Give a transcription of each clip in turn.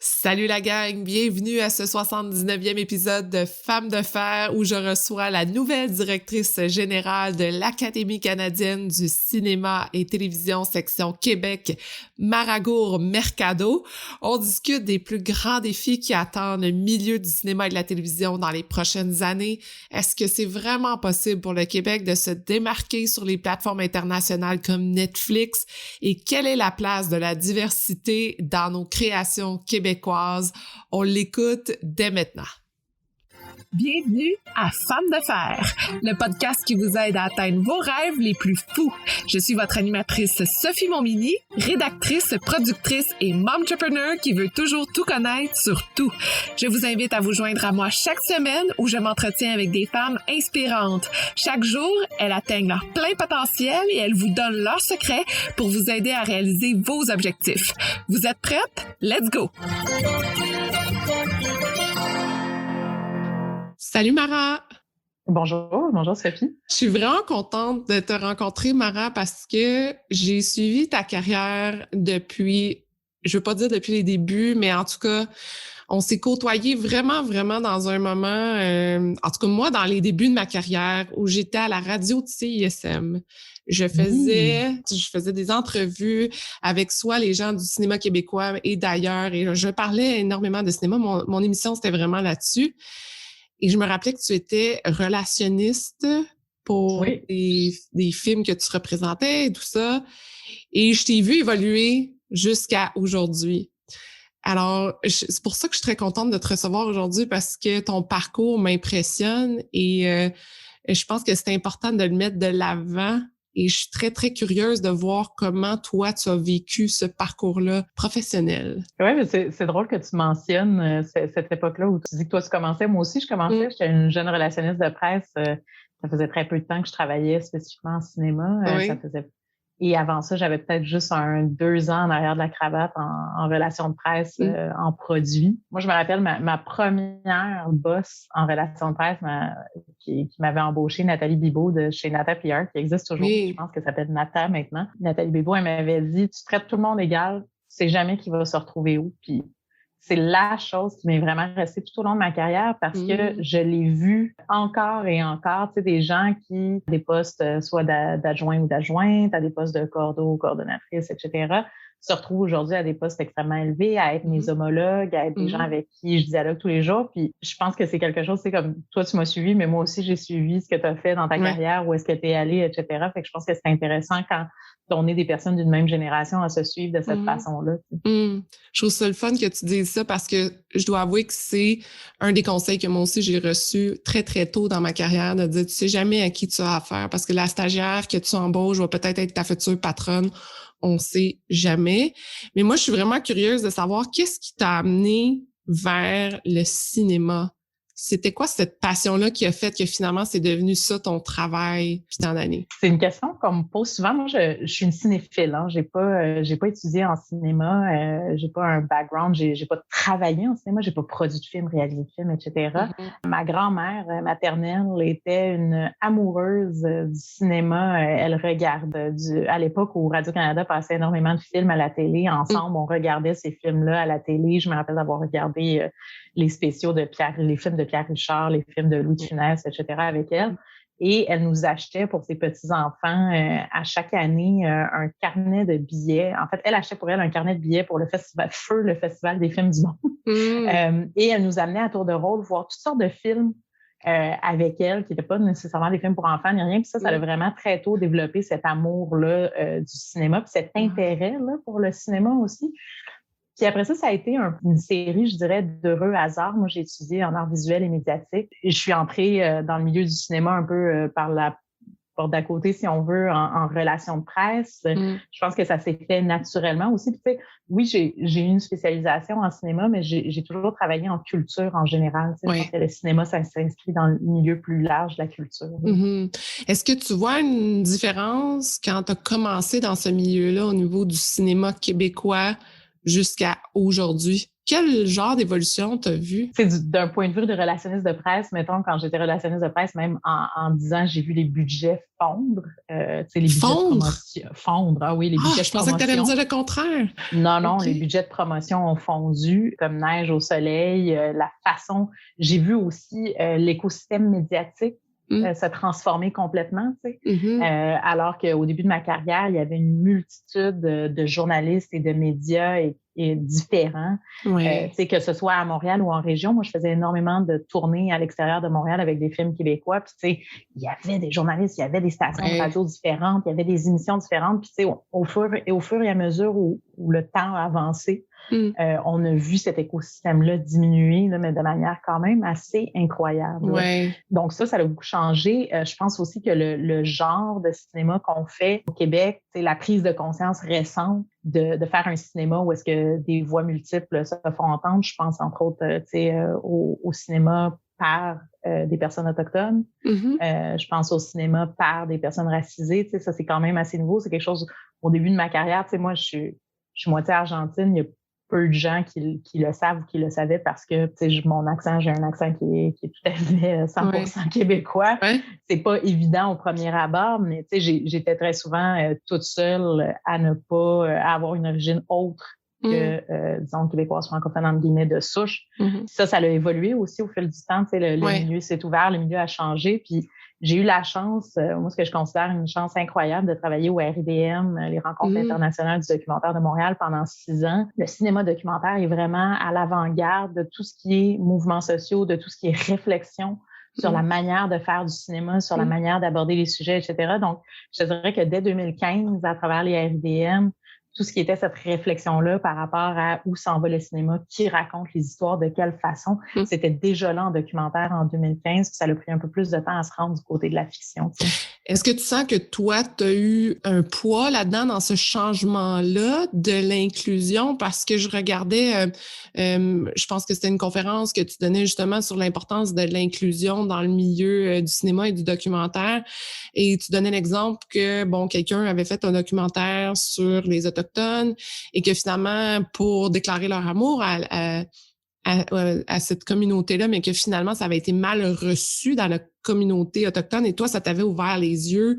Salut la gang, bienvenue à ce 79e épisode de Femmes de fer où je reçois la nouvelle directrice générale de l'Académie canadienne du cinéma et télévision section Québec, Maragour Mercado. On discute des plus grands défis qui attendent le milieu du cinéma et de la télévision dans les prochaines années. Est-ce que c'est vraiment possible pour le Québec de se démarquer sur les plateformes internationales comme Netflix? Et quelle est la place de la diversité dans nos créations québécoises? On l'écoute dès maintenant. Bienvenue à Femmes de fer, le podcast qui vous aide à atteindre vos rêves les plus fous. Je suis votre animatrice Sophie Montminy, rédactrice, productrice et momtrepreneur qui veut toujours tout connaître sur tout. Je vous invite à vous joindre à moi chaque semaine où je m'entretiens avec des femmes inspirantes. Chaque jour, elles atteignent leur plein potentiel et elles vous donnent leurs secrets pour vous aider à réaliser vos objectifs. Vous êtes prêtes? Let's go! Salut Mara! Bonjour Sophie. Je suis vraiment contente de te rencontrer, Mara, parce que j'ai suivi ta carrière depuis, je veux pas dire depuis les débuts, mais en tout cas, on s'est côtoyés vraiment dans un moment, en tout cas moi, dans les débuts de ma carrière, où j'étais à la radio de CISM. Je faisais des entrevues avec soit les gens du cinéma québécois et d'ailleurs, et je parlais énormément de cinéma. Mon émission, c'était vraiment là-dessus. Et je me rappelais que tu étais relationniste pour des films que tu représentais et tout ça. Et je t'ai vu évoluer jusqu'à aujourd'hui. Alors, c'est pour ça que je suis très contente de te recevoir aujourd'hui parce que ton parcours m'impressionne et je pense que c'est important de le mettre de l'avant. Et je suis très curieuse de voir comment toi, tu as vécu ce parcours-là professionnel. Oui, mais c'est drôle que tu mentionnes cette époque-là où tu dis que toi, tu commençais. Moi aussi, je commençais. J'étais une jeune relationniste de presse. Ça faisait très peu de temps que je travaillais spécifiquement en cinéma. Et avant ça, j'avais peut-être juste 2 ans en arrière de la cravate en relation de presse, en produit. Moi, je me rappelle ma première boss en relation de presse qui m'avait embauchée, Nathalie Bibeau de chez Nata PR, qui existe toujours. Oui. Je pense qu'elle s'appelle Nata maintenant. Nathalie Bibeau, elle m'avait dit, tu traites tout le monde égal, tu sais jamais qui va se retrouver où. Puis c'est la chose qui m'est vraiment restée tout au long de ma carrière parce que je l'ai vu encore et encore, tu sais, des gens qui ont des postes soit d'adjoint ou d'adjointe, à des postes de coordonnatrice, etc., se retrouvent aujourd'hui à des postes extrêmement élevés, à être mes homologues, à être des gens avec qui je dialogue tous les jours. Puis je pense que c'est quelque chose, c'est comme toi, tu m'as suivi, mais moi aussi, j'ai suivi ce que tu as fait dans ta carrière, où est-ce que tu es allé, etc. Fait que je pense que c'est intéressant quand on est des personnes d'une même génération à se suivre de cette façon-là. Je trouve ça le fun que tu dises ça parce que je dois avouer que c'est un des conseils que moi aussi j'ai reçu très tôt dans ma carrière, de dire tu sais jamais à qui tu as affaire parce que la stagiaire que tu embauches va peut-être être ta future patronne, on sait jamais. Mais moi, je suis vraiment curieuse de savoir qu'est-ce qui t'a amené vers le cinéma? C'était quoi cette passion-là qui a fait que finalement, c'est devenu ça ton travail puis tant d'années? C'est une question qu'on me pose souvent. Moi, je suis une cinéphile. Hein. J'ai pas étudié en cinéma. J'ai pas un background. J'ai pas travaillé en cinéma. J'ai pas produit de films, réalisé de films, etc. Ma grand-mère maternelle était une amoureuse du cinéma. Elle regarde à l'époque où Radio-Canada passait énormément de films à la télé. Ensemble, on regardait ces films-là à la télé. Je me rappelle d'avoir regardé les spéciaux de les films de Pierre Richard, les films de Louis de Funès, etc. avec elle. Et elle nous achetait pour ses petits-enfants à chaque année un carnet de billets. En fait, elle achetait pour elle un carnet de billets pour le festival Feu, le festival des films du monde. Et elle nous amenait à tour de rôle voir toutes sortes de films avec elle, qui n'étaient pas nécessairement des films pour enfants ni rien. Puis ça a vraiment très tôt développé cet amour-là du cinéma, puis cet intérêt-là pour le cinéma aussi. Puis après ça, ça a été une série, je dirais, d'heureux hasards. Moi, j'ai étudié en arts visuels et médiatiques. Et je suis entrée dans le milieu du cinéma un peu par la porte d'à côté, si on veut, en relation de presse. Je pense que ça s'est fait naturellement aussi. Puis, tu sais, oui, j'ai eu une spécialisation en cinéma, mais j'ai toujours travaillé en culture en général. Tu sais, je pense que le cinéma, ça s'inscrit dans le milieu plus large de la culture. Est-ce que tu vois une différence quand tu as commencé dans ce milieu-là au niveau du cinéma québécois jusqu'à aujourd'hui. Quel genre d'évolution t'as vu? D'un point de vue de relationniste de presse, mettons, quand j'étais relationniste de presse, même en 10 ans, j'ai vu les budgets fondre. Les budgets de promotion. Fondre, ah oui, les budgets de promotion. Je pensais que t'allais me dire le contraire. Non, les budgets de promotion ont fondu comme neige au soleil. La façon, j'ai vu aussi l'écosystème médiatique se transformer complètement, tu sais. Alors qu'au début de ma carrière, il y avait une multitude de journalistes et de médias et différents, tu sais, que ce soit à Montréal ou en région. Moi, je faisais énormément de tournées à l'extérieur de Montréal avec des films québécois. Puis, tu sais, il y avait des journalistes, il y avait des stations de radio différentes, il y avait des émissions différentes. Puis, tu sais, au fur et à mesure où le temps a avancé, on a vu cet écosystème-là diminuer, là, mais de manière quand même assez incroyable. Donc ça a beaucoup changé. Je pense aussi que le genre de cinéma qu'on fait au Québec, c'est la prise de conscience récente de faire un cinéma où est-ce que des voix multiples se font entendre. Je pense entre autres au cinéma par des personnes autochtones. Je pense au cinéma par des personnes racisées. Ça, c'est quand même assez nouveau. C'est quelque chose, au début de ma carrière, moi, je suis moitié argentine. Il y a peu de gens qui le savent ou qui le savaient parce que mon accent, j'ai un accent qui est tout à fait 100% québécois. C'est pas évident au premier abord, mais j'étais très souvent toute seule à ne pas avoir une origine autre que, disons, québécoise francophone, entre guillemets, de souche. Ça a évolué aussi au fil du temps. Le milieu s'est ouvert, le milieu a changé. Puis j'ai eu la chance, moi, ce que je considère une chance incroyable, de travailler au RIDM, les Rencontres internationales du documentaire de Montréal, pendant 6 ans. Le cinéma documentaire est vraiment à l'avant-garde de tout ce qui est mouvements sociaux, de tout ce qui est réflexion sur la manière de faire du cinéma, sur la manière d'aborder les sujets, etc. Donc, je dirais que dès 2015, à travers les RIDM, tout ce qui était cette réflexion-là par rapport à où s'en va le cinéma, qui raconte les histoires, de quelle façon, c'était déjà là en documentaire en 2015, puis ça a pris un peu plus de temps à se rendre du côté de la fiction. Est-ce que tu sens que toi, tu as eu un poids là-dedans dans ce changement-là de l'inclusion? Parce que je regardais, je pense que c'était une conférence que tu donnais justement sur l'importance de l'inclusion dans le milieu du cinéma et du documentaire. Et tu donnais l'exemple que, quelqu'un avait fait un documentaire sur les Autochtones et que finalement, pour déclarer leur amour à cette communauté-là, mais que finalement, ça avait été mal reçu dans la communauté autochtone. Et toi, ça t'avait ouvert les yeux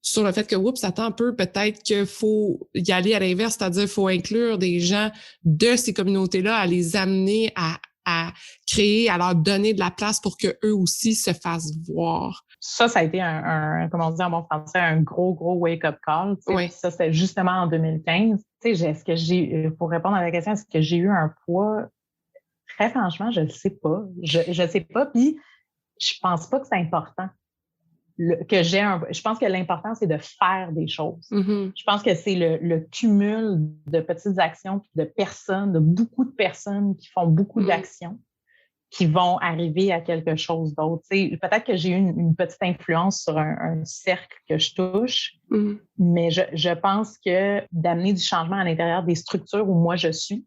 sur le fait que, attends un peu, peut-être qu'il faut y aller à l'inverse, c'est-à-dire qu'il faut inclure des gens de ces communautés-là, à les amener à créer, à leur donner de la place pour qu'eux aussi se fassent voir. Ça a été comme on dit en bon français, un gros wake-up call. Ça, c'était justement en 2015. Pour répondre à la question, est-ce que j'ai eu un poids? Très franchement, je ne sais pas. Je sais pas, puis je pense pas que c'est important. Je pense que l'important, c'est de faire des choses. Je pense que c'est le cumul de petites actions, de personnes, de beaucoup de personnes qui font beaucoup d'actions, qui vont arriver à quelque chose d'autre. Peut-être que j'ai eu une petite influence sur un cercle que je touche, mais je pense que d'amener du changement à l'intérieur des structures où moi je suis,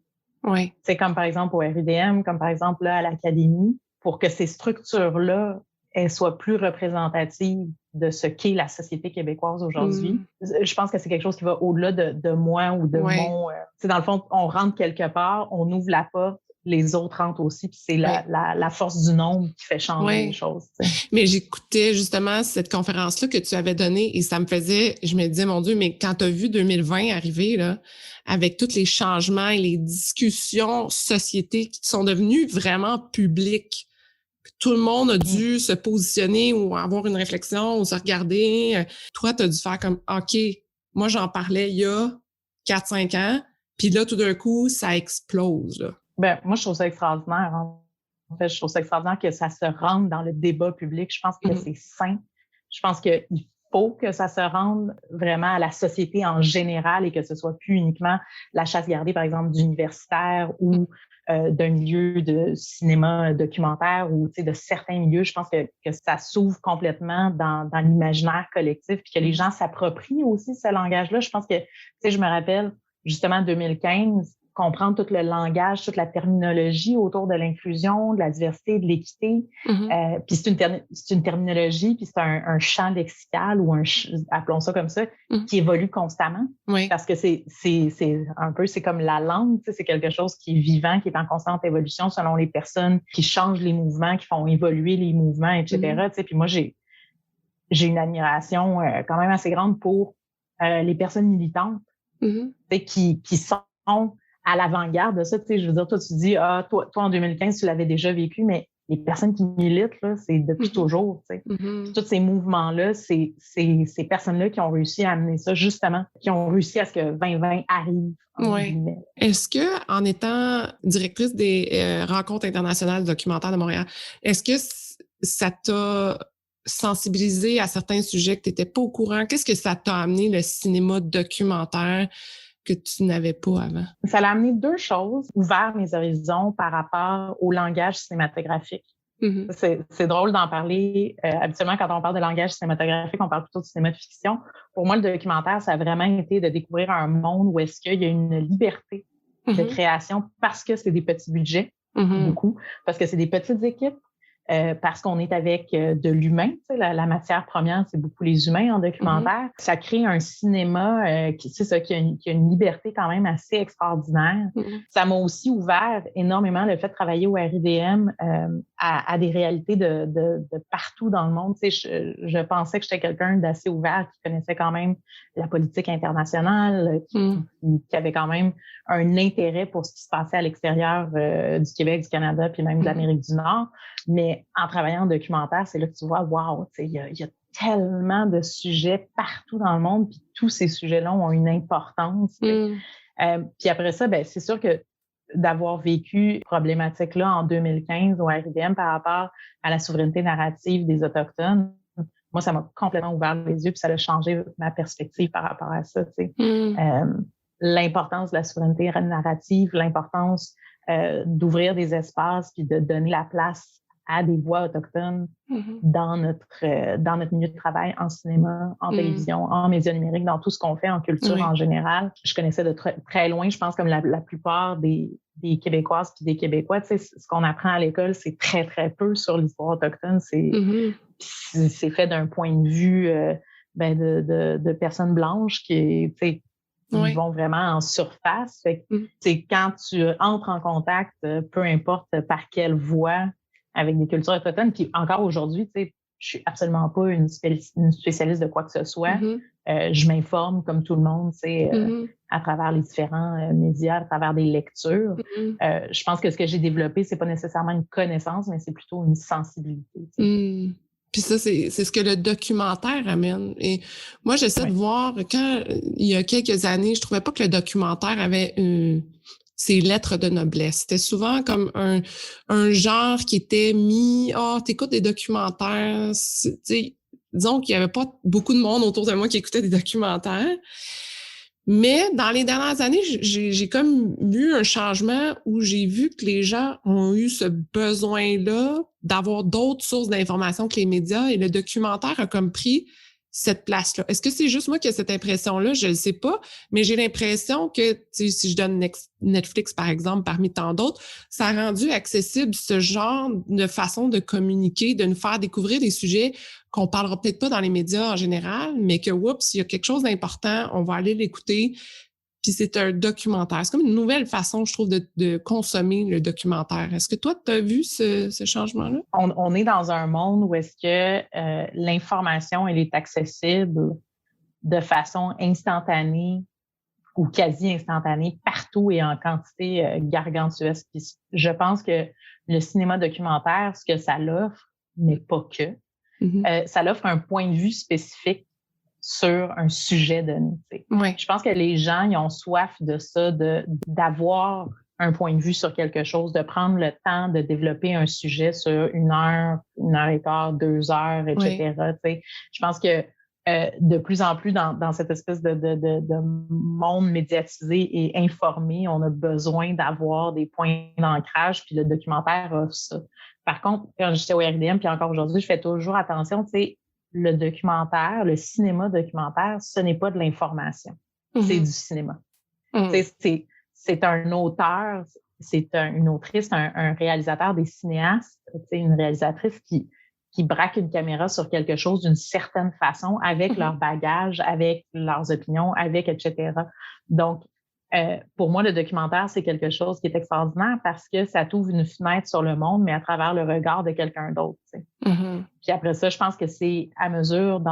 c'est comme par exemple au RIDM, comme par exemple là, à l'Académie, pour que ces structures-là elles soient plus représentatives de ce qu'est la société québécoise aujourd'hui. Je pense que c'est quelque chose qui va au-delà de moi ou de mon... dans le fond, on rentre quelque part, on ouvre la porte, les autres rentrent aussi, puis c'est la force du nombre qui fait changer les choses. Mais j'écoutais justement cette conférence-là que tu avais donnée et ça me faisait... Je me disais, mon Dieu, mais quand tu as vu 2020 arriver, là, avec tous les changements et les discussions sociétés qui sont devenues vraiment publiques, tout le monde a dû se positionner ou avoir une réflexion ou se regarder. Toi, tu as dû faire comme, OK, moi, j'en parlais il y a 4-5 ans, puis là, tout d'un coup, ça explose, là. Moi, je trouve ça extraordinaire. En fait, je trouve ça extraordinaire que ça se rende dans le débat public. Je pense que c'est sain. Je pense qu'il faut que ça se rende vraiment à la société en général et que ce soit plus uniquement la chasse gardée, par exemple, d'universitaires ou d'un milieu de cinéma documentaire ou de certains milieux. Je pense que ça s'ouvre complètement dans l'imaginaire collectif puis que les gens s'approprient aussi ce langage-là. Je pense que, je me rappelle, justement, en 2015, comprendre tout le langage, toute la terminologie autour de l'inclusion, de la diversité, de l'équité. Puis c'est une terminologie, puis c'est un champ lexical ou appelons ça comme ça, qui évolue constamment. Oui. Parce que c'est un peu, c'est comme la langue, c'est quelque chose qui est vivant, qui est en constante évolution selon les personnes qui changent les mouvements, qui font évoluer les mouvements, etc. Puis moi, j'ai une admiration quand même assez grande pour les personnes militantes qui sont à l'avant-garde de ça. Je veux dire, toi, tu dis, toi, en 2015, tu l'avais déjà vécu, mais les personnes qui militent, là, c'est depuis toujours. Tous ces mouvements-là, c'est ces personnes-là qui ont réussi à amener ça, justement, qui ont réussi à ce que 2020 arrive. Oui. Est-ce que, en étant directrice des rencontres internationales documentaires de Montréal, est-ce que ça t'a sensibilisé à certains sujets que tu n'étais pas au courant? Qu'est-ce que ça t'a amené, le cinéma documentaire, que tu n'avais pas avant? Ça l'a amené deux choses, ouvert mes horizons par rapport au langage cinématographique. C'est drôle d'en parler. Habituellement, quand on parle de langage cinématographique, on parle plutôt de cinéma de fiction. Pour moi, le documentaire, ça a vraiment été de découvrir un monde où est-ce qu'il y a une liberté de création parce que c'est des petits budgets, beaucoup, parce que c'est des petites équipes, parce qu'on est avec de l'humain. La matière première, c'est beaucoup les humains en documentaire. Ça crée un cinéma qui a une liberté quand même assez extraordinaire. Ça m'a aussi ouvert énormément le fait de travailler au RIDM à des réalités de partout dans le monde. Je pensais que j'étais quelqu'un d'assez ouvert qui connaissait quand même la politique internationale, qui avait quand même un intérêt pour ce qui se passait à l'extérieur du Québec, du Canada, puis même de l'Amérique du Nord. Mais en travaillant en documentaire, c'est là que tu vois, wow, il y a tellement de sujets partout dans le monde, puis tous ces sujets-là ont une importance. Puis après ça, ben c'est sûr que d'avoir vécu cette problématique-là en 2015 au RIDM par rapport à la souveraineté narrative des Autochtones, moi, ça m'a complètement ouvert les yeux, puis ça a changé ma perspective par rapport à ça. L'importance de la souveraineté narrative, l'importance d'ouvrir des espaces puis de donner la place à des voix autochtones dans notre milieu de travail, en cinéma, en télévision, en médias numériques, dans tout ce qu'on fait, en culture en général. Je connaissais de très loin, je pense, comme la plupart des Québécoises puis des Québécois, tu sais, ce qu'on apprend à l'école, c'est très, très peu sur l'histoire autochtone. C'est fait d'un point de vue de personnes blanches qui, tu sais, ils vont vraiment en surface. C'est quand tu entres en contact, peu importe par quelle voie, avec des cultures autochtones. Puis encore aujourd'hui, tu sais, je suis absolument pas une spécialiste de quoi que ce soit. Je m'informe comme tout le monde, tu sais, à travers les différents médias, à travers des lectures. Je pense que ce que j'ai développé, c'est pas nécessairement une connaissance, mais c'est plutôt une sensibilité. Puis ça, c'est ce que le documentaire amène. Et moi, j'essaie de voir, quand il y a quelques années, je trouvais pas que le documentaire avait ses lettres de noblesse. C'était souvent comme un genre qui était mis, t'écoutes des documentaires. Disons qu'il y avait pas beaucoup de monde autour de moi qui écoutait des documentaires. Mais dans les dernières années, j'ai comme vu un changement où j'ai vu que les gens ont eu ce besoin-là d'avoir d'autres sources d'informations que les médias, et le documentaire a comme pris cette place-là. Est-ce que c'est juste moi qui ai cette impression-là? Je ne sais pas, mais j'ai l'impression que, si je donne Netflix, par exemple, parmi tant d'autres, ça a rendu accessible ce genre de façon de communiquer, de nous faire découvrir des sujets qu'on parlera peut-être pas dans les médias en général, mais que, oups, il y a quelque chose d'important, on va aller l'écouter. Puis c'est un documentaire. C'est comme une nouvelle façon, je trouve, de consommer le documentaire. Est-ce que toi, tu as vu ce changement-là? On est dans un monde où est-ce que l'information, elle est accessible de façon instantanée ou quasi instantanée partout et en quantité gargantuesque. Puis je pense que le cinéma documentaire, ce que ça l'offre, mais pas que, ça l'offre un point de vue spécifique sur un sujet donné. Je pense que les gens, ils ont soif de ça, d'avoir un point de vue sur quelque chose, de prendre le temps de développer un sujet sur 1 heure, 1 heure et quart, 2 heures, etc. Je pense que de plus en plus dans cette espèce de monde médiatisé et informé, on a besoin d'avoir des points d'ancrage, puis le documentaire offre ça. Par contre, quand j'étais au RIDM, puis encore aujourd'hui, je fais toujours attention, tu sais, le documentaire, le cinéma documentaire, ce n'est pas de l'information. C'est du cinéma. c'est un auteur, une autrice, un réalisateur, des cinéastes, une réalisatrice qui braque une caméra sur quelque chose d'une certaine façon, avec leur bagage, avec leurs opinions, avec etc. Donc, pour moi, le documentaire, c'est quelque chose qui est extraordinaire parce que ça t'ouvre une fenêtre sur le monde, mais à travers le regard de quelqu'un d'autre. Puis après ça, je pense que c'est à mesure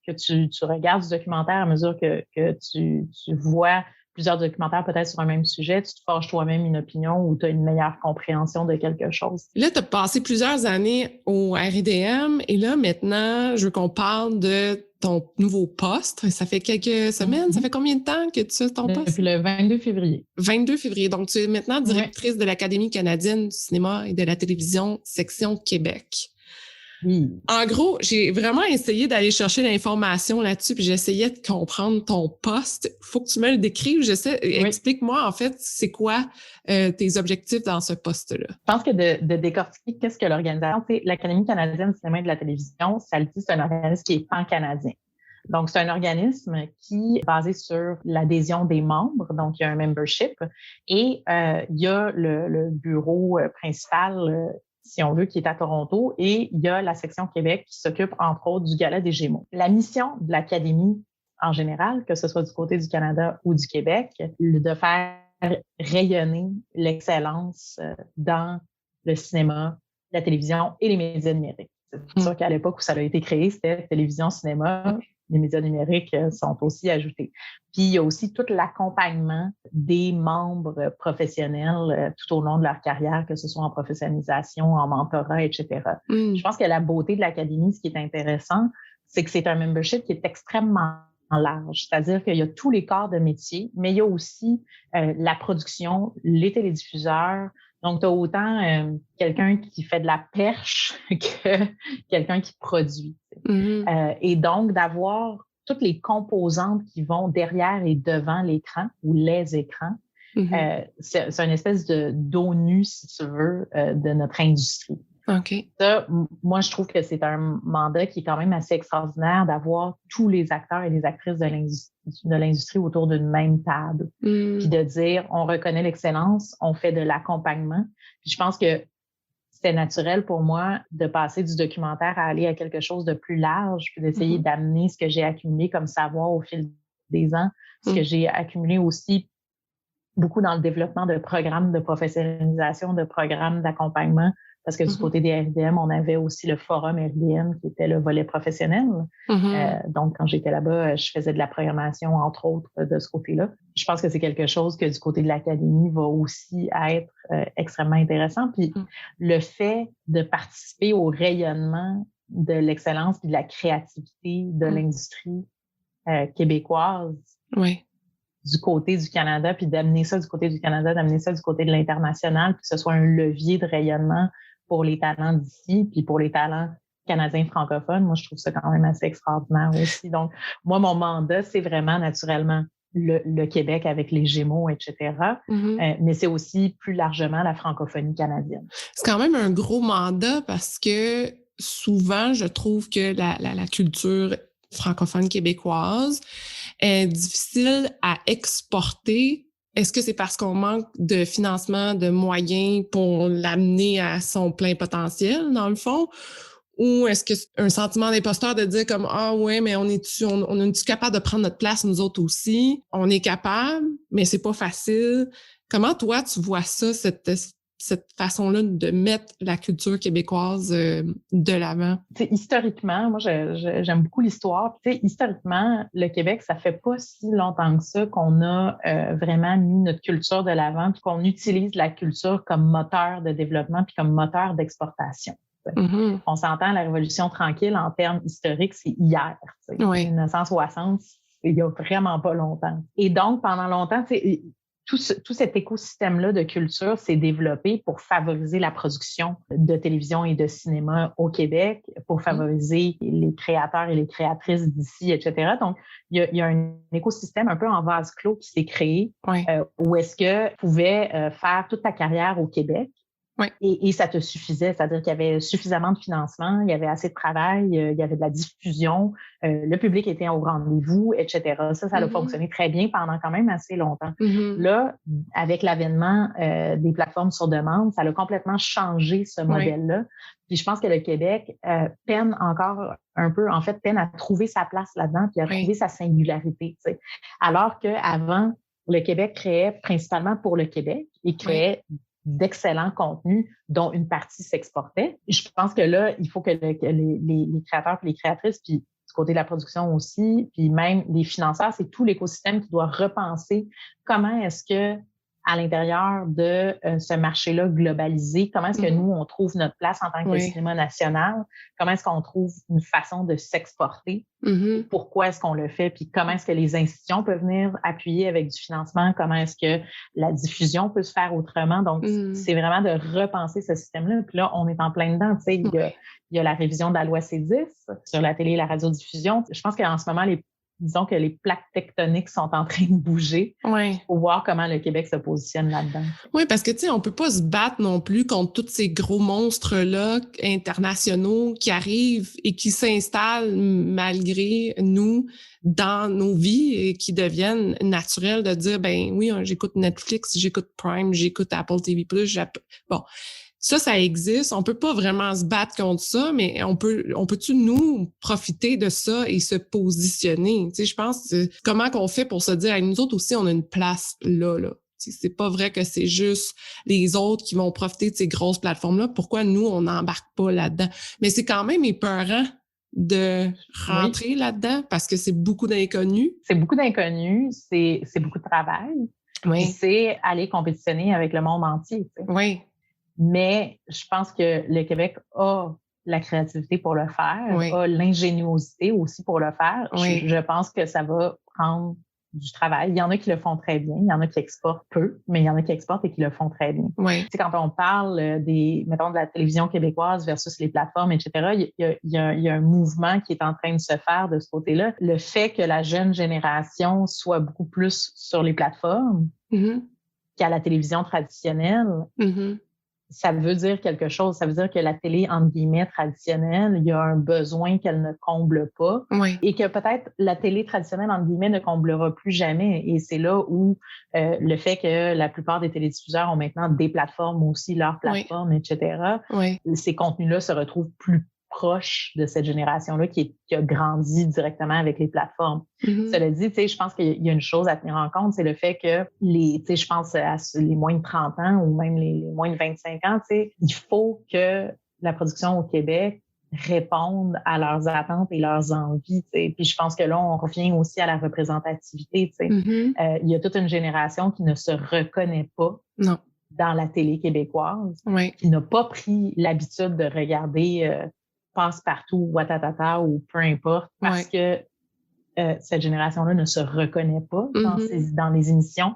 que tu regardes du documentaire, à mesure que tu vois plusieurs documentaires peut-être sur un même sujet, tu te forges toi-même une opinion ou tu as une meilleure compréhension de quelque chose. Là, tu as passé plusieurs années au RIDM et là, maintenant, je veux qu'on parle de ton nouveau poste. Ça fait quelques semaines. Ça fait combien de temps que tu as ton poste? Depuis le 22 février. 22 février. Donc, tu es maintenant directrice de l'Académie canadienne du cinéma et de la télévision, section Québec. Oui. En gros, j'ai vraiment essayé d'aller chercher l'information là-dessus, puis j'essayais de comprendre ton poste. Faut que tu me le décrives. Explique-moi, en fait, c'est quoi tes objectifs dans ce poste-là? Je pense que de décortiquer qu'est-ce que l'organisation, l'Académie canadienne du cinéma et de la télévision, ça le dit, c'est un organisme qui est pan-canadien. Donc, c'est un organisme qui est basé sur l'adhésion des membres. Donc, il y a un membership et il y a le bureau principal, si on veut, qui est à Toronto, et il y a la section Québec qui s'occupe, entre autres, du Gala des Gémeaux. La mission de l'Académie, en général, que ce soit du côté du Canada ou du Québec, de faire rayonner l'excellence dans le cinéma, la télévision et les médias numériques. C'est sûr qu'à l'époque où ça a été créé, c'était télévision, cinéma, les médias numériques sont aussi ajoutés. Puis, il y a aussi tout l'accompagnement des membres professionnels tout au long de leur carrière, que ce soit en professionnalisation, en mentorat, etc. Je pense que la beauté de l'Académie, ce qui est intéressant, c'est que c'est un membership qui est extrêmement large. C'est-à-dire qu'il y a tous les corps de métier, mais il y a aussi la production, les télédiffuseurs. Donc, tu as autant quelqu'un qui fait de la perche que quelqu'un qui produit. Et donc, d'avoir toutes les composantes qui vont derrière et devant l'écran ou les écrans, c'est une espèce d'ONU, si tu veux, de notre industrie. Okay. Ça, moi, je trouve que c'est un mandat qui est quand même assez extraordinaire d'avoir tous les acteurs et les actrices de l'industrie autour d'une même table. Puis de dire, on reconnaît l'excellence, on fait de l'accompagnement. Puis je pense que c'était naturel pour moi de passer du documentaire à aller à quelque chose de plus large, puis d'essayer d'amener ce que j'ai accumulé comme savoir au fil des ans, ce que j'ai accumulé aussi beaucoup dans le développement de programmes de professionnalisation, de programmes d'accompagnement, parce que du côté des RIDM, on avait aussi le forum RIDM qui était le volet professionnel. Donc, quand j'étais là-bas, je faisais de la programmation, entre autres, de ce côté-là. Je pense que c'est quelque chose que du côté de l'Académie va aussi être extrêmement intéressant. Puis, le fait de participer au rayonnement de l'excellence et de la créativité de l'industrie québécoise, du côté du Canada, puis d'amener ça du côté du Canada, d'amener ça du côté de l'international, puis que ce soit un levier de rayonnement pour les talents d'ici, puis pour les talents canadiens francophones, moi, je trouve ça quand même assez extraordinaire aussi. Donc, moi, mon mandat, c'est vraiment naturellement le Québec avec les Gémeaux, etc. Mais c'est aussi plus largement la francophonie canadienne. C'est quand même un gros mandat parce que souvent, je trouve que la culture francophone québécoise est difficile à exporter. Est-ce que c'est parce qu'on manque de financement, de moyens pour l'amener à son plein potentiel, dans le fond? Ou est-ce que c'est un sentiment d'imposteur de dire comme « Ah ouais, mais on est-tu capable de prendre notre place, nous autres aussi? On est capable, mais c'est pas facile. » Comment, toi, tu vois ça, cette façon-là de mettre la culture québécoise de l'avant? Historiquement, moi, j'aime beaucoup l'histoire. Historiquement, le Québec, ça fait pas si longtemps que ça qu'on a vraiment mis notre culture de l'avant puis qu'on utilise la culture comme moteur de développement puis comme moteur d'exportation. On s'entend, la Révolution tranquille, en termes historiques, c'est hier. 1960, il y a vraiment pas longtemps. Et donc, pendant longtemps, tout cet écosystème-là de culture s'est développé pour favoriser la production de télévision et de cinéma au Québec, pour favoriser les créateurs et les créatrices d'ici, etc. Donc, il y a un écosystème un peu en vase clos qui s'est créé où est-ce que tu pouvais faire toute ta carrière au Québec Ouais. Et ça te suffisait, c'est-à-dire qu'il y avait suffisamment de financement, il y avait assez de travail, il y avait de la diffusion, le public était au rendez-vous, etc. Ça a fonctionné très bien pendant quand même assez longtemps. Là, avec l'avènement des plateformes sur demande, ça a complètement changé ce modèle-là. Puis je pense que le Québec peine encore un peu, en fait, peine à trouver sa place là-dedans, puis à trouver sa singularité. T'sais. Alors qu'avant, le Québec créait principalement pour le Québec et créait d'excellents contenus dont une partie s'exportait. Je pense que là, il faut que les créateurs et les créatrices, puis du côté de la production aussi, puis même les financeurs, c'est tout l'écosystème qui doit repenser comment est-ce que à l'intérieur de ce marché-là globalisé, comment est-ce que nous, on trouve notre place en tant que cinéma national? Comment est-ce qu'on trouve une façon de s'exporter? Pourquoi est-ce qu'on le fait? Puis comment est-ce que les institutions peuvent venir appuyer avec du financement? Comment est-ce que la diffusion peut se faire autrement? Donc, c'est vraiment de repenser ce système-là. Puis là, on est en plein dedans. Tu sais, il y a la révision de la loi C10 sur la télé et la radiodiffusion. Je pense qu'en ce moment, disons que les plaques tectoniques sont en train de bouger pour voir comment le Québec se positionne là-dedans. Oui, parce que, tu sais, on peut pas se battre non plus contre tous ces gros monstres-là internationaux qui arrivent et qui s'installent malgré nous dans nos vies et qui deviennent naturels de dire, ben oui, j'écoute Netflix, j'écoute Prime, j'écoute Apple TV+, bon. Ça existe. On peut pas vraiment se battre contre ça, mais on peut-tu nous profiter de ça et se positionner? Tu sais, je pense, comment qu'on fait pour se dire, hey, nous autres aussi, on a une place là. C'est pas vrai que c'est juste les autres qui vont profiter de ces grosses plateformes-là. Pourquoi nous, on n'embarque pas là-dedans? Mais c'est quand même épeurant de rentrer là-dedans parce que c'est beaucoup d'inconnus. C'est beaucoup d'inconnus, c'est beaucoup de travail. Oui. C'est aller compétitionner avec le monde entier. Tu sais. Oui. Mais je pense que le Québec a la créativité pour le faire, a l'ingéniosité aussi pour le faire. Je pense que ça va prendre du travail. Il y en a qui le font très bien, il y en a qui exportent peu, mais il y en a qui exportent et qui le font très bien. Oui. Tu sais, quand on parle mettons, de la télévision québécoise versus les plateformes, etc., il y a un mouvement qui est en train de se faire de ce côté-là. Le fait que la jeune génération soit beaucoup plus sur les plateformes qu'à la télévision traditionnelle, ça veut dire quelque chose. Ça veut dire que la télé, entre guillemets, traditionnelle, il y a un besoin qu'elle ne comble pas et que peut-être la télé traditionnelle, entre guillemets, ne comblera plus jamais. Et c'est là où le fait que la plupart des télédiffuseurs ont maintenant des plateformes aussi, leurs plateformes, etc., ces contenus-là se retrouvent plus proches de cette génération-là qui a grandi directement avec les plateformes. Cela dit, tu sais, je pense qu'il y a une chose à tenir en compte, c'est le fait que tu sais, je pense à les moins de 30 ans ou même les moins de 25 ans, tu sais, il faut que la production au Québec réponde à leurs attentes et leurs envies, tu sais. Puis je pense que là, on revient aussi à la représentativité, tu sais. Il y a toute une génération qui ne se reconnaît pas dans la télé québécoise, qui n'a pas pris l'habitude de regarder Passe-Partout, Ouattatata ou peu importe, parce que cette génération-là ne se reconnaît pas dans les émissions.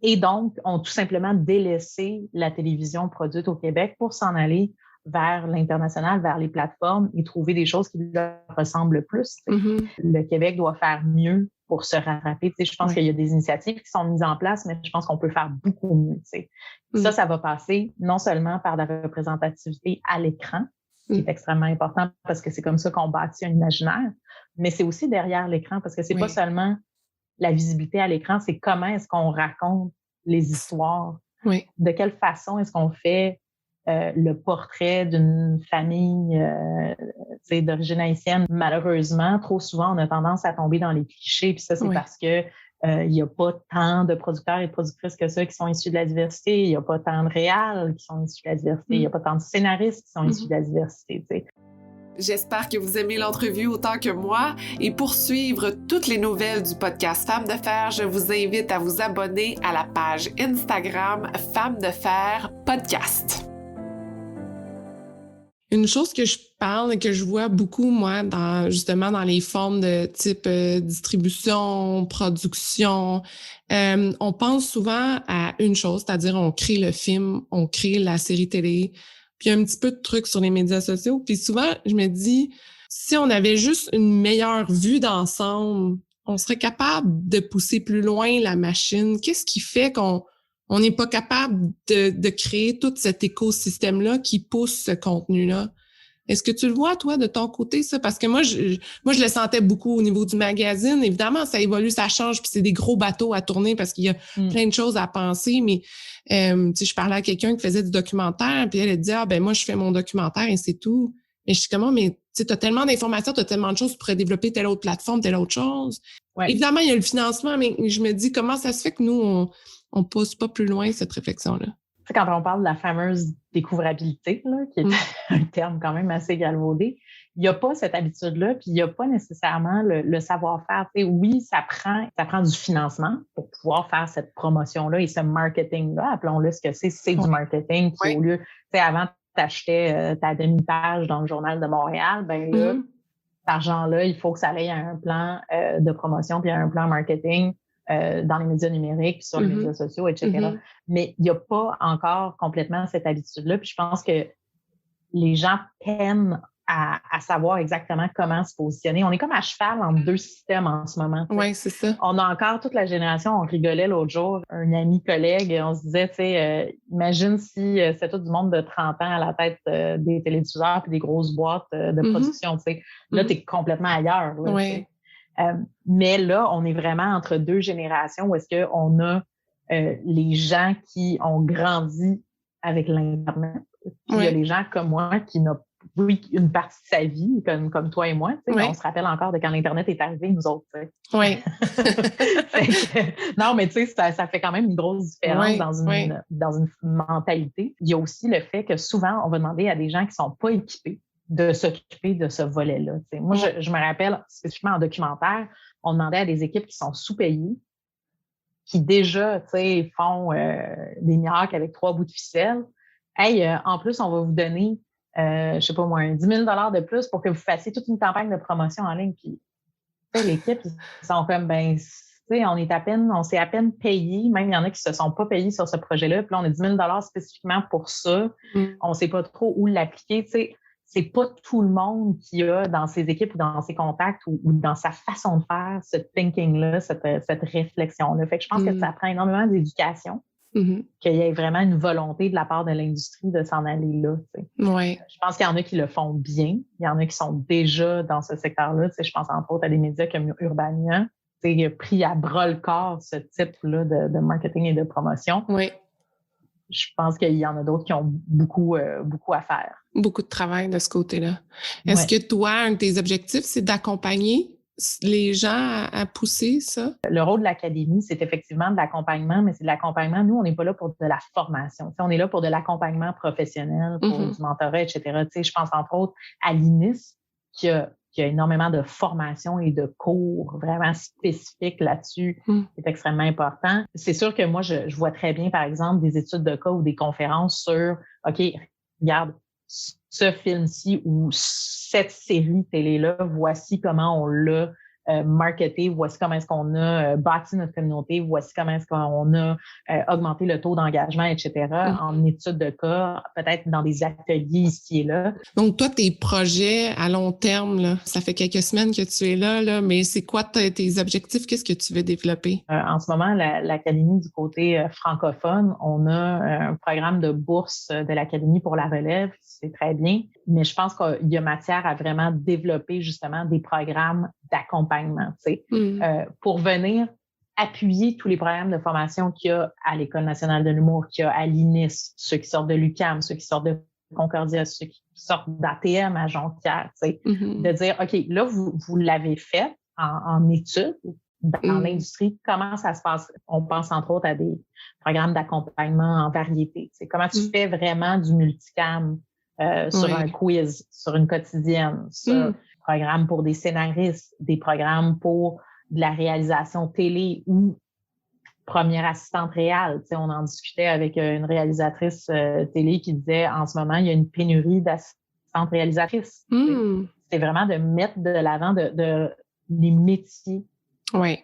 Et donc, ont tout simplement délaissé la télévision produite au Québec pour s'en aller vers l'international, vers les plateformes et trouver des choses qui leur ressemblent plus. Le Québec doit faire mieux pour se rattraper. Tu sais, je pense qu'il y a des initiatives qui sont mises en place, mais je pense qu'on peut faire beaucoup mieux. Tu sais. Ça va passer non seulement par la représentativité à l'écran, qui est extrêmement important parce que c'est comme ça qu'on bâtit un imaginaire, mais c'est aussi derrière l'écran parce que c'est pas seulement la visibilité à l'écran, c'est comment est-ce qu'on raconte les histoires, de quelle façon est-ce qu'on fait le portrait d'une famille d'origine haïtienne. Malheureusement, trop souvent, on a tendance à tomber dans les clichés, puis ça, c'est parce que il n'y a pas tant de producteurs et de productrices que ça qui sont issus de la diversité. Il n'y a pas tant de réals qui sont issus de la diversité. Il n'y a pas tant de scénaristes qui sont issus de la diversité. Tu sais. J'espère que vous aimez l'entrevue autant que moi. Et pour suivre toutes les nouvelles du podcast Femmes de Fer, je vous invite à vous abonner à la page Instagram Femmes de Fer Podcast. Une chose que je parle et que je vois beaucoup, moi, justement dans les formes de type distribution, production, on pense souvent à une chose, c'est-à-dire on crée le film, on crée la série télé, puis un petit peu de trucs sur les médias sociaux. Puis souvent, je me dis, si on avait juste une meilleure vue d'ensemble, on serait capable de pousser plus loin la machine. Qu'est-ce qui fait qu'on on n'est pas capable de créer tout cet écosystème-là qui pousse ce contenu-là. Est-ce que tu le vois, toi, de ton côté, ça? Parce que moi, je le sentais beaucoup au niveau du magazine. Évidemment, ça évolue, ça change, puis c'est des gros bateaux à tourner parce qu'il y a plein de choses à penser. Mais, tu sais, je parlais à quelqu'un qui faisait du documentaire, puis elle disait, moi, je fais mon documentaire et c'est tout. Mais je suis comment, mais tu sais, t'as tellement d'informations, t'as tellement de choses, tu pourrais développer telle autre plateforme, telle autre chose. Ouais. Évidemment, il y a le financement, mais je me dis, comment ça se fait que nous, on pousse pas plus loin cette réflexion-là? Quand on parle de la fameuse découvrabilité, là, qui est un terme quand même assez galvaudé, il n'y a pas cette habitude-là, puis il n'y a pas nécessairement le savoir-faire. Tu sais, oui, ça prend du financement pour pouvoir faire cette promotion-là et ce marketing-là, appelons-le ce que c'est du marketing qui, au lieu, tu sais, avant, t'achetais ta demi-page dans le Journal de Montréal, ben là, cet argent-là, il faut que ça aille à un plan de promotion puis à un plan marketing dans les médias numériques, sur les médias sociaux, etc. Mais il n'y a pas encore complètement cette habitude-là. Puis je pense que les gens peinent à savoir exactement comment se positionner. On est comme à cheval entre deux systèmes en ce moment. Oui, c'est ça. On a encore toute la génération, on rigolait l'autre jour, un ami collègue, on se disait, tu sais, imagine si c'est tout du monde de 30 ans à la tête des télédiffuseurs puis des grosses boîtes de production, tu sais. Là, t'es complètement ailleurs. Là, oui. Mais là, on est vraiment entre deux générations où est-ce qu'on a les gens qui ont grandi avec l'Internet, puis il y a les gens comme moi qui n'ont une partie de sa vie, comme toi et moi, mais on se rappelle encore de quand l'Internet est arrivé, nous autres. Oui. Non, mais tu sais, ça fait quand même une grosse différence dans une mentalité. Il y a aussi le fait que souvent, on va demander à des gens qui sont pas équipés de s'occuper de ce volet-là. T'sais. Moi, je me rappelle, spécifiquement en documentaire, on demandait à des équipes qui sont sous-payées, qui déjà, font des miracles avec 3 bouts de ficelle. Hey, en plus, on va vous donner, je sais pas moi, 10 000 $ de plus pour que vous fassiez toute une campagne de promotion en ligne. Puis, l'équipe, ils sont comme, on s'est à peine payé. Même il y en a qui se sont pas payés sur ce projet-là. Puis là, on a 10 000 $ spécifiquement pour ça. On sait pas trop où l'appliquer. C'est pas tout le monde qui a dans ses équipes ou dans ses contacts ou dans sa façon de faire ce thinking-là, cette réflexion-là. Fait que je pense que ça prend énormément d'éducation, qu'il y ait vraiment une volonté de la part de l'industrie de s'en aller là. Ouais. Je pense qu'il y en a qui le font bien. Il y en a qui sont déjà dans ce secteur-là. Je pense entre autres à des médias comme Urbania, qui a pris à bras-le-corps ce type-là de marketing et de promotion. Oui. Je pense qu'il y en a d'autres qui ont beaucoup à faire. Beaucoup de travail de ce côté-là. Est-ce que toi, un de tes objectifs, c'est d'accompagner les gens à pousser ça? Le rôle de l'Académie, c'est effectivement de l'accompagnement, mais c'est de l'accompagnement. Nous, on n'est pas là pour de la formation. T'sais, on est là pour de l'accompagnement professionnel, pour du mentorat, etc. Je pense entre autres à l'INIS, qui a énormément de formations et de cours vraiment spécifiques là-dessus, qui est extrêmement important. C'est sûr que moi, je vois très bien, par exemple, des études de cas ou des conférences sur, OK, regarde, ce film-ci ou cette série télé-là, voici comment on l'a marketé, voici comment est-ce qu'on a bâti notre communauté, voici comment est-ce qu'on a augmenté le taux d'engagement, etc. En études de cas, peut-être dans des ateliers ici et là. Donc, toi, tes projets à long terme, là, ça fait quelques semaines que tu es là, mais c'est quoi tes objectifs? Qu'est-ce que tu veux développer? En ce moment, l'Académie du côté francophone, on a un programme de bourse de l'Académie pour la relève, c'est très bien, mais je pense qu'il y a matière à vraiment développer justement des programmes d'accompagnement, pour venir appuyer tous les programmes de formation qu'il y a à l'École nationale de l'humour, qu'il y a à l'INIS, ceux qui sortent de l'UQAM, ceux qui sortent de Concordia, ceux qui sortent d'ATM à Jonquière, de dire, OK, là, vous l'avez fait en études, dans l'industrie, comment ça se passe? On pense entre autres à des programmes d'accompagnement en variété. Comment tu fais vraiment du multicam sur un quiz, sur une quotidienne, sur programmes pour des scénaristes, des programmes pour de la réalisation télé ou première assistante réelle. On en discutait avec une réalisatrice télé qui disait en ce moment, il y a une pénurie d'assistantes réalisatrices. C'est vraiment de mettre de l'avant de les métiers qui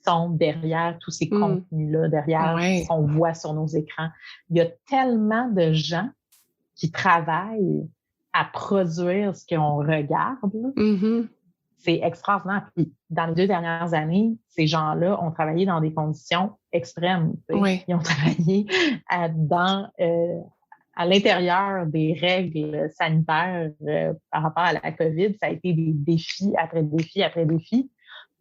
sont derrière tous ces contenus-là, derrière ce qu'on voit sur nos écrans. Il y a tellement de gens qui travaillent à produire ce qu'on regarde. c'est extraordinaire. Puis, dans les 2 dernières années, ces gens-là ont travaillé dans des conditions extrêmes. Oui. Ils ont travaillé à l'intérieur des règles sanitaires par rapport à la COVID. Ça a été des défis après défis après défis.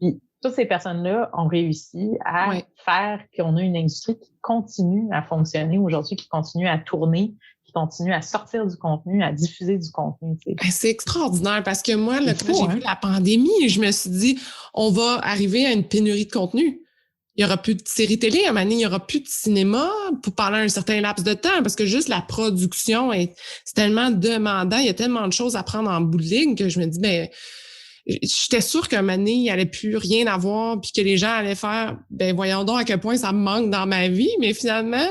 Puis, toutes ces personnes-là ont réussi à faire qu'on a une industrie qui continue à fonctionner aujourd'hui, qui continue à tourner, qui continue à sortir du contenu, à diffuser du contenu. C'est extraordinaire parce que moi, là, quand j'ai vu la pandémie, je me suis dit, on va arriver à une pénurie de contenu. Il n'y aura plus de séries télé, à un moment donné, il n'y aura plus de cinéma pour parler un certain laps de temps parce que juste la production c'est tellement demandant, il y a tellement de choses à prendre en bout de ligne que je me dis, ben, j'étais sûre qu'à un moment donné, il n'y allait plus rien avoir puis que les gens allaient faire, ben, voyons donc à quel point ça me manque dans ma vie, mais finalement,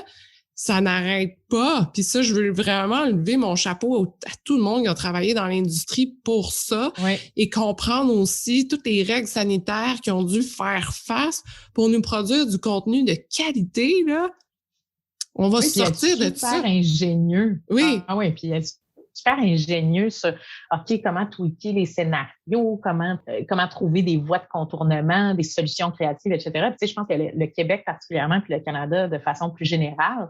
ça n'arrête pas. Puis ça, je veux vraiment lever mon chapeau à tout le monde qui a travaillé dans l'industrie pour ça et comprendre aussi toutes les règles sanitaires qui ont dû faire face pour nous produire du contenu de qualité, là. On va sortir de ça. Super ingénieux. Oui. Ah oui, puis il y a super ingénieux sur OK, comment tweaker les scénarios, comment trouver des voies de contournement, des solutions créatives, etc. Puis, tu sais, je pense que le Québec particulièrement, puis le Canada de façon plus générale,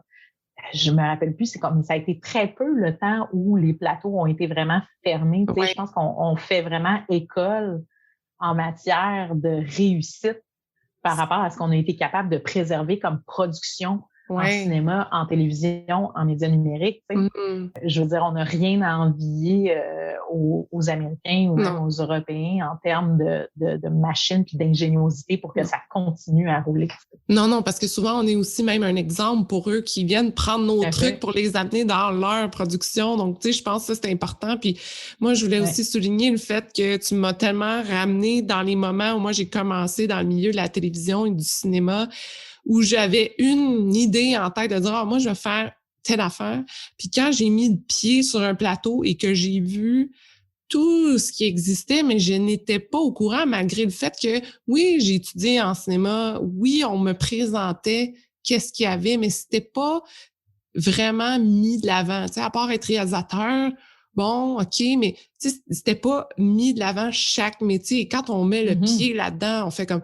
je me rappelle plus, c'est comme ça a été très peu le temps où les plateaux ont été vraiment fermés. Tu sais, je pense qu'on fait vraiment école en matière de réussite par rapport à ce qu'on a été capable de préserver comme production en cinéma, en télévision, en médias numériques. Tu sais. Je veux dire, on n'a rien à envier aux Américains ou même aux Européens en termes de machines puis d'ingéniosité pour que ça continue à rouler. Non, parce que souvent, on est aussi même un exemple pour eux qui viennent prendre nos trucs pour les amener dans leur production. Donc, tu sais, je pense que ça, c'est important. Puis moi, je voulais aussi souligner le fait que tu m'as tellement ramené dans les moments où moi, j'ai commencé dans le milieu de la télévision et du cinéma, où j'avais une idée en tête de dire, moi, je vais faire telle affaire. Puis quand j'ai mis le pied sur un plateau et que j'ai vu tout ce qui existait, mais je n'étais pas au courant malgré le fait que, oui, j'ai étudié en cinéma, oui, on me présentait qu'est-ce qu'il y avait, mais c'était pas vraiment mis de l'avant. Tu sais, à part être réalisateur, bon, OK, mais tu sais, c'était pas mis de l'avant chaque métier. Et quand on met le pied là-dedans, on fait comme,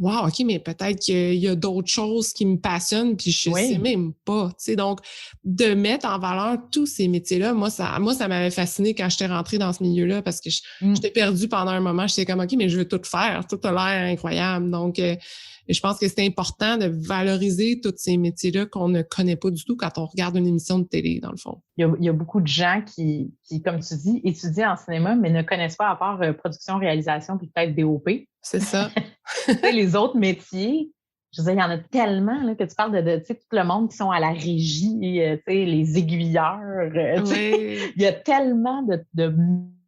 wow, OK, mais peut-être qu'il y a d'autres choses qui me passionnent puis je sais même pas, tu sais. Donc, de mettre en valeur tous ces métiers-là, moi, ça m'avait fasciné quand j'étais rentrée dans ce milieu-là parce que j'étais perdue pendant un moment. J'étais comme, OK, mais je veux tout faire. Tout a l'air incroyable. Donc, je pense que c'est important de valoriser tous ces métiers-là qu'on ne connaît pas du tout quand on regarde une émission de télé, dans le fond. Il y a beaucoup de gens qui, comme tu dis, étudient en cinéma, mais ne connaissent pas à part production, réalisation puis peut-être DOP. C'est ça. Les autres métiers, je veux dire, il y en a tellement là, que tu parles de tout le monde qui sont à la régie, les aiguilleurs. Il y a tellement de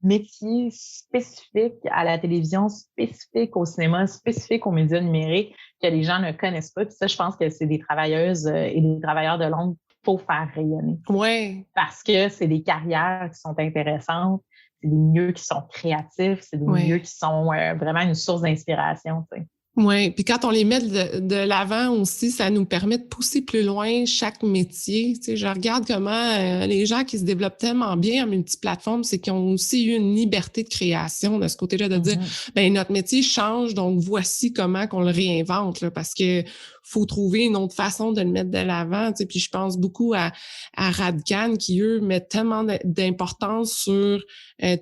métiers spécifiques à la télévision, spécifiques au cinéma, spécifiques aux médias numériques que les gens ne connaissent pas. Puis ça, je pense que c'est des travailleuses et des travailleurs de l'ombre qu'il faut faire rayonner. Oui. Parce que c'est des carrières qui sont intéressantes, c'est des milieux qui sont créatifs, c'est des milieux qui sont vraiment une source d'inspiration, tu sais. Oui, puis quand on les met de l'avant aussi, ça nous permet de pousser plus loin chaque métier. Tu sais, je regarde comment les gens qui se développent tellement bien en multiplateforme, c'est qu'ils ont aussi eu une liberté de création de ce côté-là, de dire, ben notre métier change, donc voici comment qu'on le réinvente, là, parce que faut trouver une autre façon de le mettre de l'avant. Tu sais, puis je pense beaucoup à Radcan qui, eux, mettent tellement d'importance sur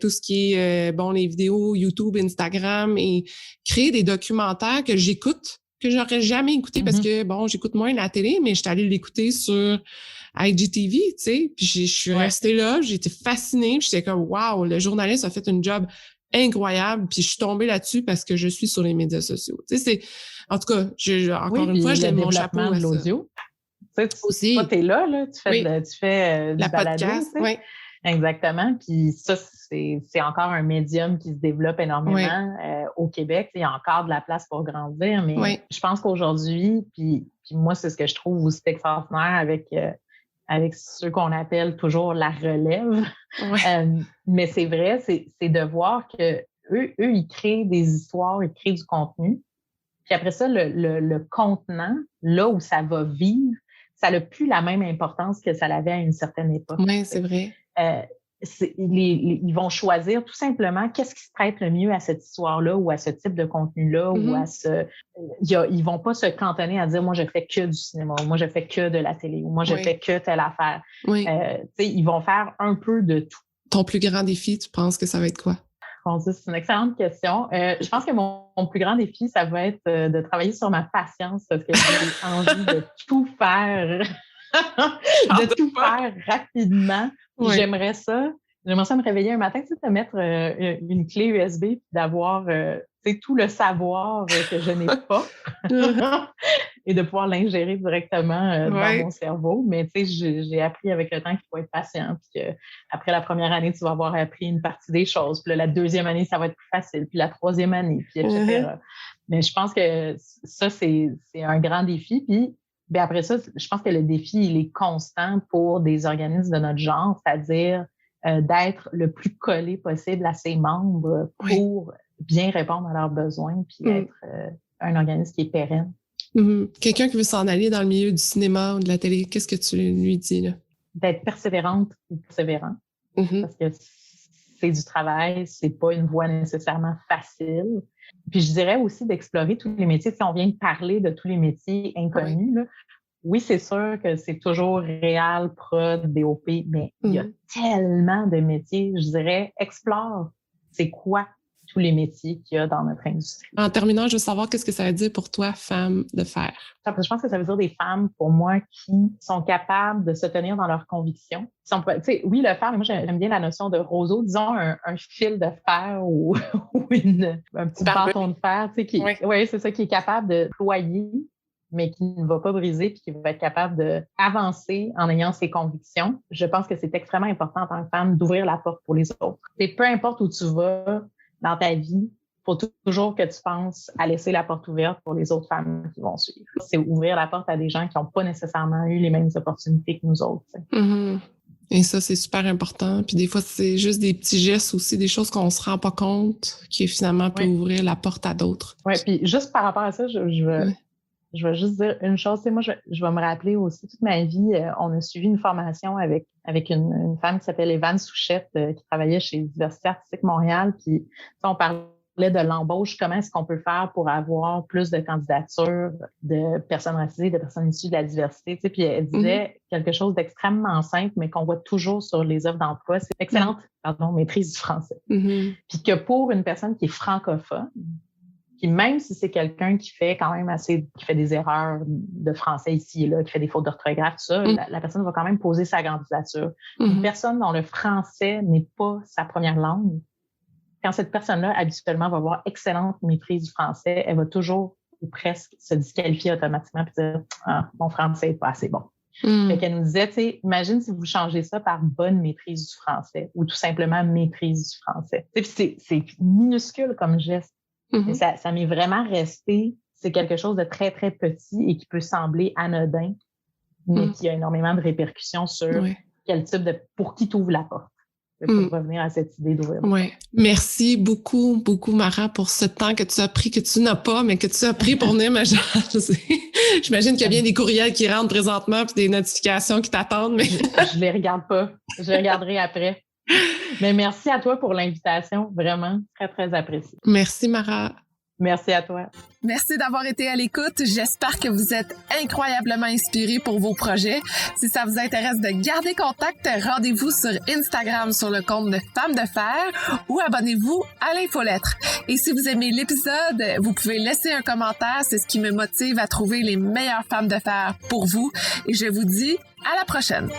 tout ce qui est, les vidéos YouTube, Instagram et créer des documentaires que j'écoute, que j'aurais jamais écouté parce que, j'écoute moins la télé, mais j'étais allée l'écouter sur IGTV, tu sais, puis je suis restée là, j'ai été fascinée, puis j'étais comme, wow, le journaliste a fait une job incroyable, puis je suis tombée là-dessus parce que je suis sur les médias sociaux. Tu sais, en tout cas, encore une fois, je lève mon chapeau à l'audio. Tu sais, aussi. Toi, t'es là, tu fais du la balado, podcast, tu sais. Exactement. Puis ça, c'est encore un médium qui se développe énormément au Québec. Il y a encore de la place pour grandir, mais je pense qu'aujourd'hui, puis moi, c'est ce que je trouve aussi extraordinaire avec ceux qu'on appelle toujours la relève. Mais c'est vrai, c'est de voir que eux, ils créent des histoires, ils créent du contenu. Puis après ça, le contenant, là où ça va vivre, ça n'a plus la même importance que ça l'avait à une certaine époque. Oui, c'est vrai. ils vont choisir tout simplement qu'est-ce qui se prête le mieux à cette histoire-là ou à ce type de contenu-là ou à ils vont pas se cantonner à dire moi je fais que du cinéma, moi je fais que de la télé ou moi je fais que telle affaire. Ils vont faire un peu de tout. Ton plus grand défi, tu penses que ça va être quoi? C'est une excellente question. Je pense que mon plus grand défi, ça va être de travailler sur ma patience parce que j'ai envie de tout faire. De tout faire rapidement. J'aimerais ça me réveiller un matin, de mettre une clé USB et d'avoir tout le savoir que je n'ai pas et de pouvoir l'ingérer directement dans mon cerveau. Mais j'ai appris avec le temps qu'il faut être patient. Puis après la première année, tu vas avoir appris une partie des choses. Puis là, la deuxième année, ça va être plus facile. Puis la troisième année, puis etc. Mais je pense que ça, c'est un grand défi. Puis après ça, je pense que le défi, il est constant pour des organismes de notre genre, c'est-à-dire d'être le plus collé possible à ses membres pour bien répondre à leurs besoins puis être un organisme qui est pérenne. Quelqu'un qui veut s'en aller dans le milieu du cinéma ou de la télé, qu'est-ce que tu lui dis là? D'être persévérante ou persévérant. Parce que c'est du travail, c'est pas une voie nécessairement facile. Puis je dirais aussi d'explorer tous les métiers. Si on vient de parler de tous les métiers inconnus, là, oui, c'est sûr que c'est toujours réal, prod, DOP, mais il y a tellement de métiers. Je dirais, explore, c'est quoi tous les métiers qu'il y a dans notre industrie. En terminant, je veux savoir qu'est-ce que ça veut dire pour toi, femme de fer? Je pense que ça veut dire des femmes, pour moi, qui sont capables de se tenir dans leurs convictions. Oui, le fer, mais moi, j'aime bien la notion de roseau, disons un fil de fer ou un petit bâton de fer, qui c'est ça, qui est capable de ployer, mais qui ne va pas briser puis qui va être capable d'avancer en ayant ses convictions. Je pense que c'est extrêmement important en tant que femme d'ouvrir la porte pour les autres. Et peu importe où tu vas dans ta vie, il faut toujours que tu penses à laisser la porte ouverte pour les autres femmes qui vont suivre. C'est ouvrir la porte à des gens qui n'ont pas nécessairement eu les mêmes opportunités que nous autres. Et ça, c'est super important. Puis des fois, c'est juste des petits gestes aussi, des choses qu'on se rend pas compte qui finalement peuvent ouvrir la porte à d'autres. Oui, puis juste par rapport à ça, je vais juste dire une chose. Moi, je vais me rappeler aussi toute ma vie, on a suivi une formation avec une femme qui s'appelle Evan Souchette, qui travaillait chez Diversité Artistique Montréal. Puis on parlait de l'embauche, comment est-ce qu'on peut faire pour avoir plus de candidatures de personnes racisées, de personnes issues de la diversité. Puis elle disait quelque chose d'extrêmement simple, mais qu'on voit toujours sur les offres d'emploi, c'est excellente maîtrise du français. Puis que pour une personne qui est francophone, puis même si c'est quelqu'un qui fait quand même qui fait des erreurs de français ici et là, qui fait des fautes d'orthographe, tout ça, la personne va quand même poser sa candidature. Une personne dont le français n'est pas sa première langue, quand cette personne-là, habituellement, va avoir excellente maîtrise du français, elle va toujours ou presque se disqualifier automatiquement et dire « Ah, mon français n'est pas assez bon ». Fait qu'elle nous disait, imagine si vous changez ça par bonne maîtrise du français ou tout simplement maîtrise du français. C'est minuscule comme geste. Et ça m'est vraiment resté, c'est quelque chose de très, très petit et qui peut sembler anodin, mais qui a énormément de répercussions sur quel type pour qui t'ouvre la porte. Pour revenir à cette idée d'ouvrir. Oui. Merci beaucoup, beaucoup, Mara, pour ce temps que tu as pris, que tu n'as pas, mais que tu as pris pour venir me jaser. J'imagine qu'il y a bien des courriels qui rentrent présentement puis des notifications qui t'attendent, mais... Je les regarde pas. Je les regarderai après. Mais merci à toi pour l'invitation. Vraiment, très, très apprécié. Merci, Mara. Merci à toi. Merci d'avoir été à l'écoute. J'espère que vous êtes incroyablement inspirés pour vos projets. Si ça vous intéresse de garder contact, rendez-vous sur Instagram sur le compte de Femmes de Fer ou abonnez-vous à l'infolettre. Et si vous aimez l'épisode, vous pouvez laisser un commentaire. C'est ce qui me motive à trouver les meilleures femmes de fer pour vous. Et je vous dis à la prochaine.